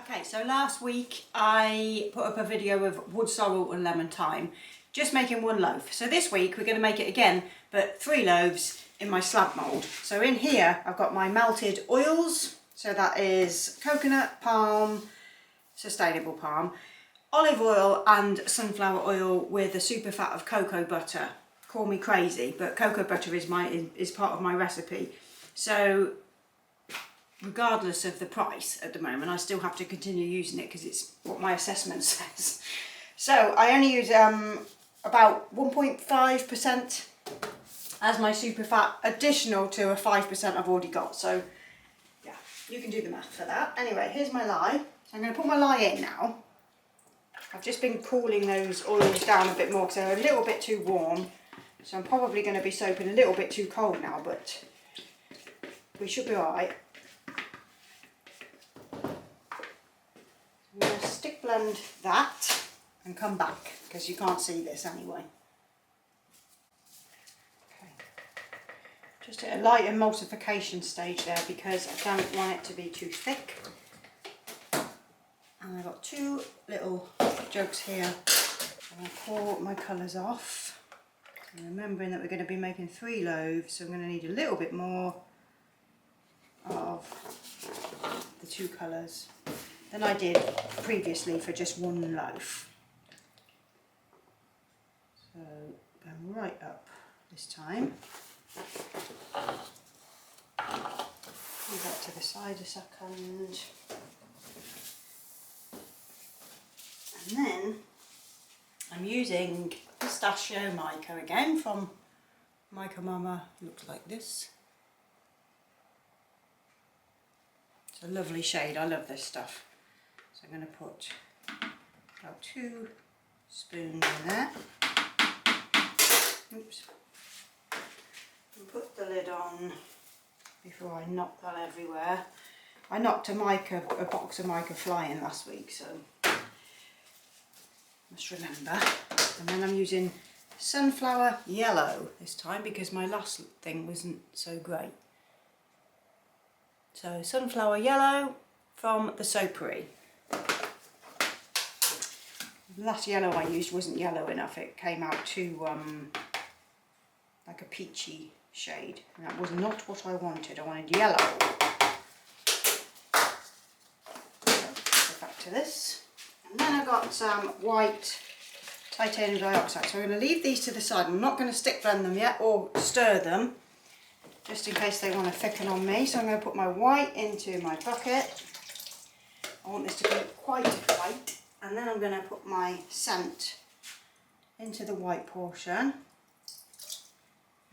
Okay, so last week I put up a video of wood sorrel and lemon thyme, just making one loaf. So this week we're going to make it again, but 3 loaves in my slab mould. So in here I've got my melted oils, so that is coconut, palm, sustainable palm, olive oil and sunflower oil with a super fat of cocoa butter. Call me crazy, but cocoa butter is part of my recipe. So regardless of the price at the moment, I still have to continue using it because it's what my assessment says. So I only use about 1.5% as my super fat, additional to a 5% I've already got. So yeah, you can do the math for that. Anyway, here's my lye. I'm going to put my lye in now. I've just been cooling those oils down a bit more because they're a little bit too warm. So I'm probably going to be soaping a little bit too cold now, but we should be alright. I'm going to stick blend that and come back because you can't see this anyway. Okay. Just at a light emulsification stage there because I don't want it to be too thick. And I've got 2 little jugs here. I'm going to pour my colours off. And remembering that we're going to be making 3 loaves, so I'm going to need a little bit more of the 2 colours than I did previously for just 1 loaf. So go right up this time. Move that to the side a second. And then I'm using pistachio mica again from Mica Mama. Looks like this. It's a lovely shade. I love this stuff. So I'm going to put about 2 spoons in there. Oops. And put the lid on before I knock that everywhere. I knocked a box of mica flying last week, so must remember. And then I'm using sunflower yellow this time because my last thing wasn't so great. So sunflower yellow from the soapery. The last yellow I used wasn't yellow enough. It came out too like a peachy shade, and that was not what I wanted. I wanted yellow. So, go back to this. And then I've got some white titanium dioxide. So I'm going to leave these to the side. I'm not going to stick blend them yet or stir them, just in case they want to thicken on me. So I'm going to put my white into my bucket. I want this to be quite white. And then I'm going to put my scent into the white portion,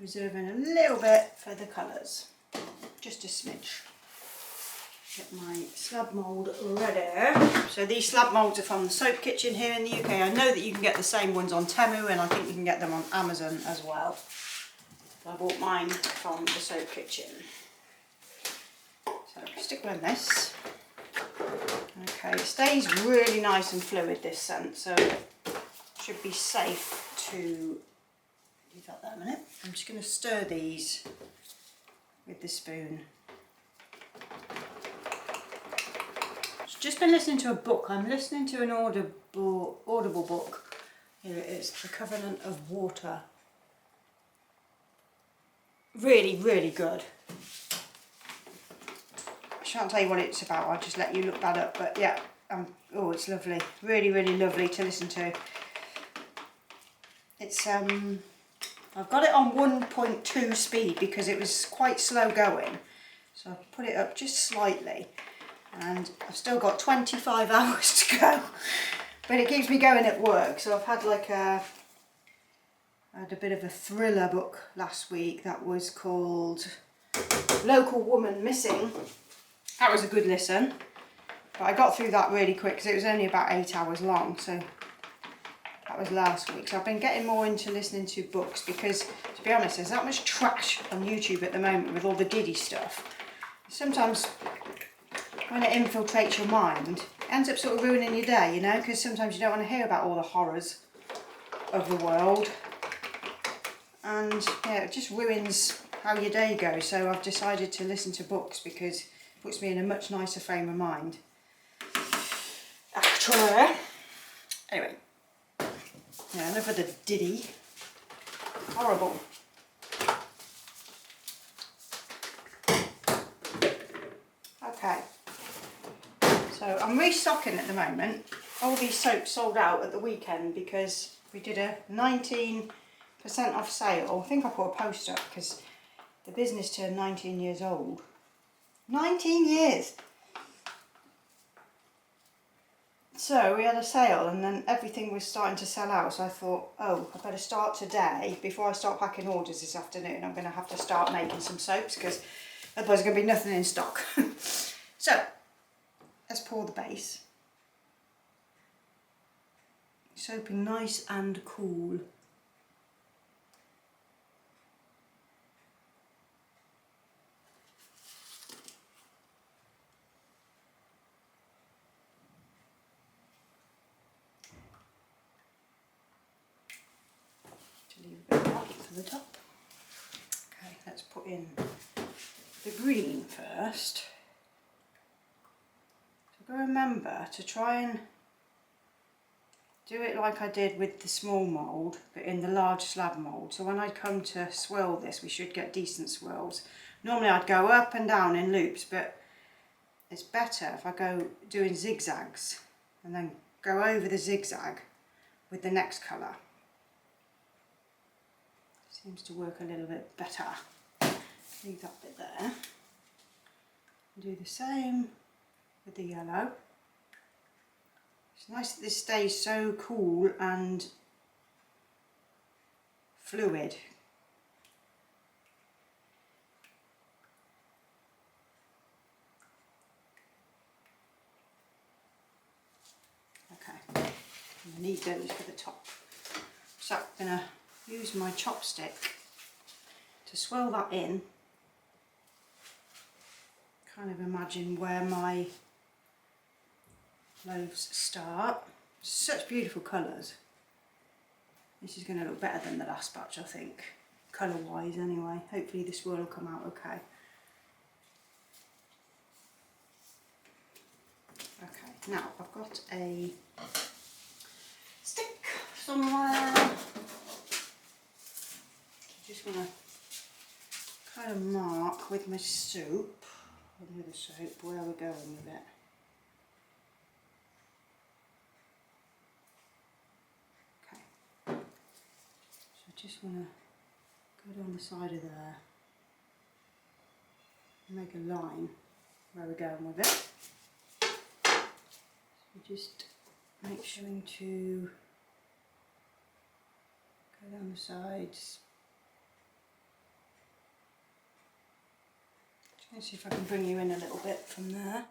reserving a little bit for the colours, just a smidge. Get my slab mould ready. So these slab moulds are from the Soap Kitchen here in the UK. I know that you can get the same ones on Temu, and I think you can get them on Amazon as well. So I bought mine from the Soap Kitchen. So stick blend this. Okay, it stays really nice and fluid, this scent, so it should be safe to leave that there a minute. I'm just going to stir these with the spoon. I've just been listening to a book. I'm listening to an audible book. Here it is, The Covenant of Water. Really, really good. I shan't tell you what it's about, I'll just let you look that up, but yeah, oh, it's lovely, really, really lovely to listen to. It's, I've got it on 1.2 speed because it was quite slow going, so I've put it up just slightly, and I've still got 25 hours to go, but it keeps me going at work. So I've had I had a bit of a thriller book last week that was called Local Woman Missing. That was a good listen, but I got through that really quick because it was only about 8 hours long, so that was last week. So I've been getting more into listening to books because, to be honest, there's that much trash on YouTube at the moment with all the Diddy stuff. Sometimes when it infiltrates your mind, it ends up sort of ruining your day, you know, because sometimes you don't want to hear about all the horrors of the world, and yeah, it just ruins how your day goes. So I've decided to listen to books because puts me in a much nicer frame of mind. tray. Anyway, yeah, enough of the diddy. Horrible. Okay, so I'm restocking at the moment. All these soaps sold out at the weekend because we did a 19% off sale. I think I put a post up because the business turned 19 years old. 19 years! So we had a sale and then everything was starting to sell out, so I thought, oh, I better start today before I start packing orders this afternoon. I'm going to have to start making some soaps because otherwise there's going to be nothing in stock. So let's pour the base. Soaping nice and cool. Leave a bit of that for the top. Okay, let's put in the green first. So I've got to remember to try and do it like I did with the small mould, but in the large slab mould. So when I come to swirl this, we should get decent swirls. Normally I'd go up and down in loops, but it's better if I go doing zigzags and then go over the zigzag with the next colour. Seems to work a little bit better. Leave that bit there. Do the same with the yellow. It's nice that this stays so cool and fluid. Okay, I need those for the top. So I'm going to use my chopstick to swirl that in. Kind of imagine where my loaves start. Such beautiful colours. This is going to look better than the last batch, I think, colour wise anyway. Hopefully the swirl will come out okay. Okay, now I've got a stick somewhere. Just want to kind of mark with my soap, where we're going with it. Okay, so I just want to go down the side of there and make a line where we're going with it. So just make sure to go down the sides. Let's see if I can bring you in a little bit from there.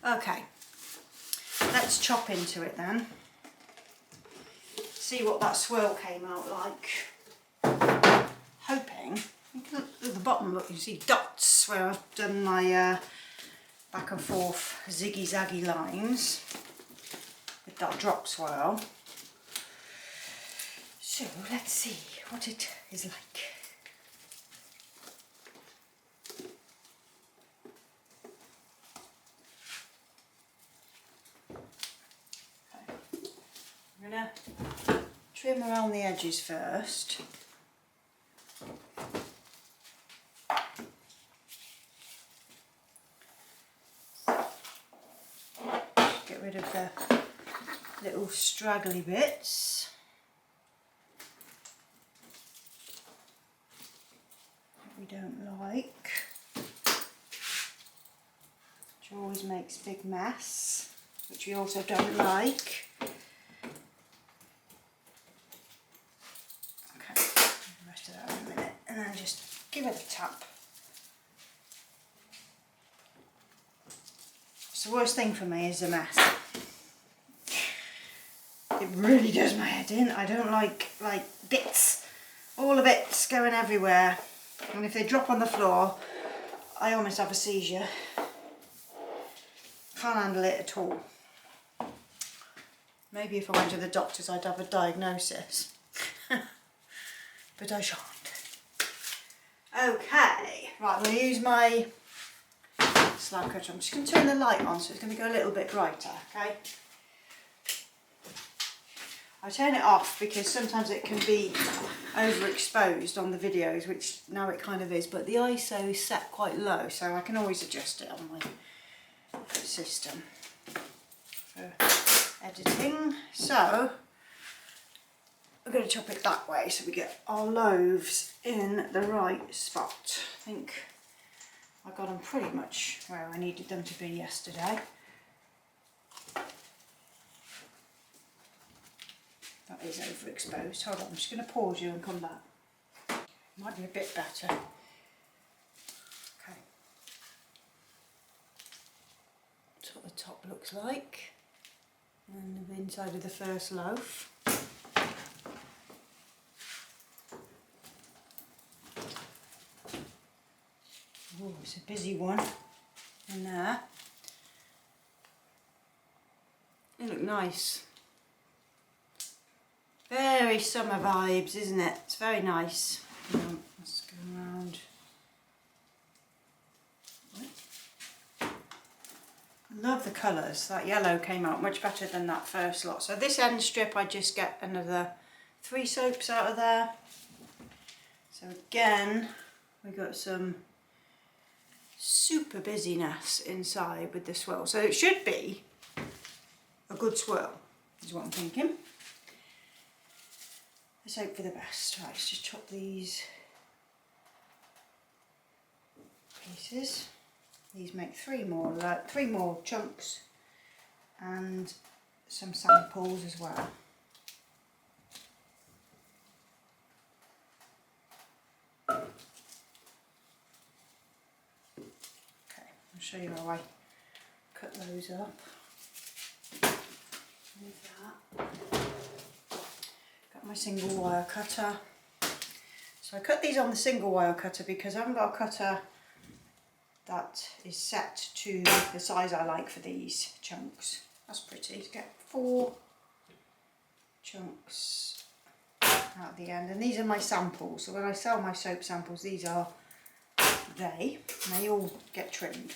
Okay, let's chop into it then. see what that swirl came out like. Hoping, look at the bottom, look, you see dots where I've done my back and forth ziggy zaggy lines with that drop swirl. So let's see what it is like. Okay. I'm gonna trim around the edges first. Get rid of the little straggly bits. That we don't like. Which always makes a big mess, which we also don't like. Okay, the rest of that in a minute, and then just give it a tap. The worst thing for me is a mess. It really does my head in. I don't like bits, all the bits going everywhere, and if they drop on the floor I almost have a seizure. Can't handle it at all. Maybe if I went to the doctors I'd have a diagnosis, but I shan't. Okay, right, I'm going to use my slab cutter. I'm just going to turn the light on so it's going to go a little bit brighter, okay? I turn it off because sometimes it can be overexposed on the videos, which now it kind of is, but the ISO is set quite low, so I can always adjust it on my system for editing. So we're going to chop it that way so we get our loaves in the right spot. I think I got them pretty much where I needed them to be yesterday. That is overexposed. Hold on, I'm just going to pause you and come back. Might be a bit better. Okay. That's what the top looks like. And the inside of the first loaf. Oh, it's a busy one in there. They look nice. Very summer vibes, isn't it? It's very nice. Let's go around. I love the colours. That yellow came out much better than that first lot. So this end strip, I just get another 3 soaps out of there. So again, we got some super busyness inside with the swirl. So it should be a good swirl, is what I'm thinking. Let's hope for the best. Right, let's just chop these pieces. These make 3 more chunks and some samples as well. I'll show you how I cut those up. With that, got my single wire cutter. So I cut these on the single wire cutter because I haven't got a cutter that is set to the size I like for these chunks. That's pretty. To get 4 chunks out the end, and these are my samples. So when I sell my soap samples, these are and they all get trimmed.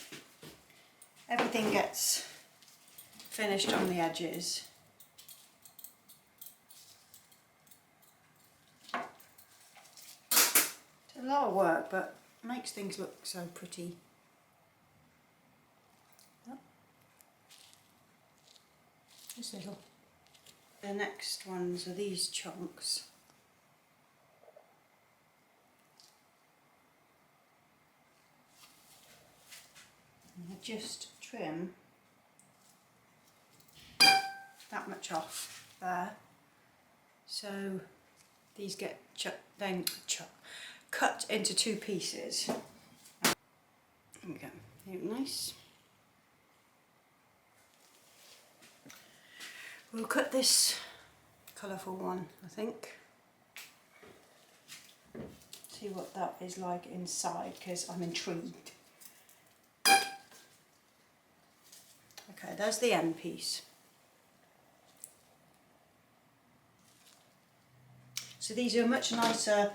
Everything gets finished on the edges. It's a lot of work, but it makes things look so pretty. Just little. The next ones are these chunks. I just trim that much off there, so these get cut into 2 pieces. There we go. They look nice. We'll cut this colourful one, I think. See what that is like inside, because I'm intrigued. Okay, there's the end piece. So these are a much nicer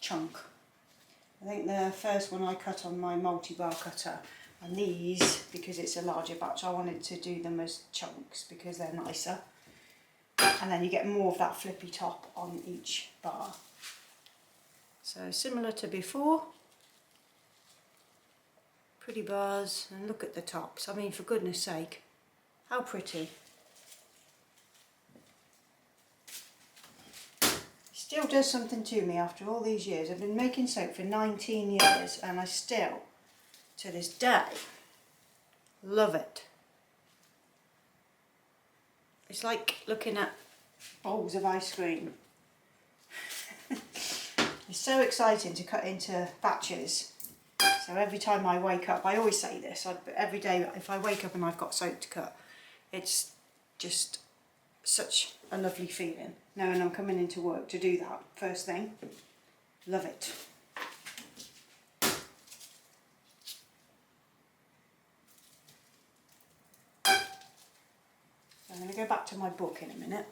chunk. I think the first one I cut on my multi-bar cutter, and these, because it's a larger batch, I wanted to do them as chunks because they're nicer. And then you get more of that flippy top on each bar. So similar to before. Pretty bars, and look at the tops. I mean, for goodness sake, how pretty. Still does something to me after all these years. I've been making soap for 19 years and I still, to this day, love it. It's like looking at bowls of ice cream. It's so exciting to cut into batches. So every time I wake up, I always say this, every day if I wake up and I've got soap to cut, it's just such a lovely feeling, knowing I'm coming into work to do that first thing. Love it. I'm going to go back to my book in a minute,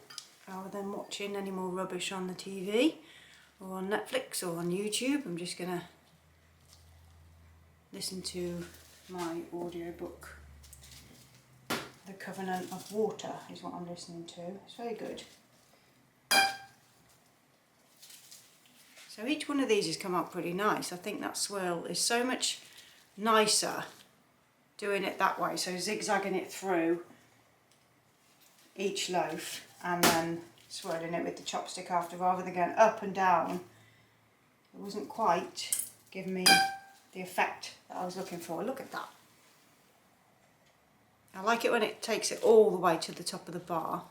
rather than watching any more rubbish on the TV or on Netflix or on YouTube. I'm just going to listen to my audio book. The Covenant of Water is what I'm listening to. It's very good. So each one of these has come out pretty nice. I think that swirl is so much nicer doing it that way. So zigzagging it through each loaf and then swirling it with the chopstick after, rather than going up and down. It wasn't quite giving me the effect that I was looking for. Look at that. I like it when it takes it all the way to the top of the bar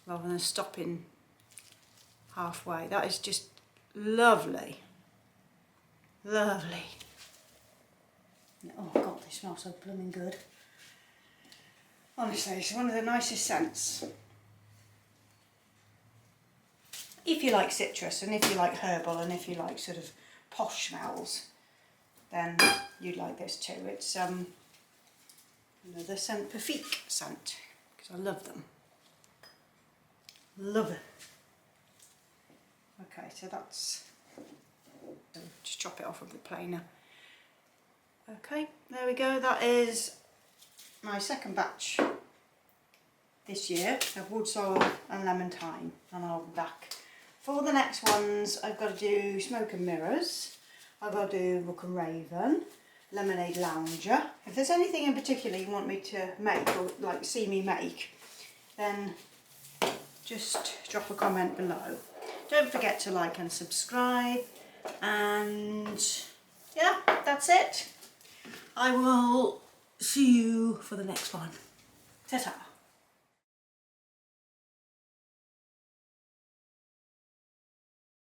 rather than stopping halfway. That is just lovely. Lovely. Oh God, they smell so blooming good. Honestly, it's one of the nicest scents. If you like citrus and if you like herbal and if you like sort of posh smells, then you'd like this too. It's another scent, Pafique scent, because I love them. Love it. Okay, so that's, just chop it off a bit plainer. Okay, there we go. That is my second batch this year of wood sorrel and lemon thyme, and I'll be back for the next ones. I've got to do smoke and mirrors, I've got to do rook and raven, lemonade lounger. If there's anything in particular you want me to make or like see me make, then just drop a comment below. Don't forget to like and subscribe, and yeah, that's it. I will see you for the next one. Ta-ta.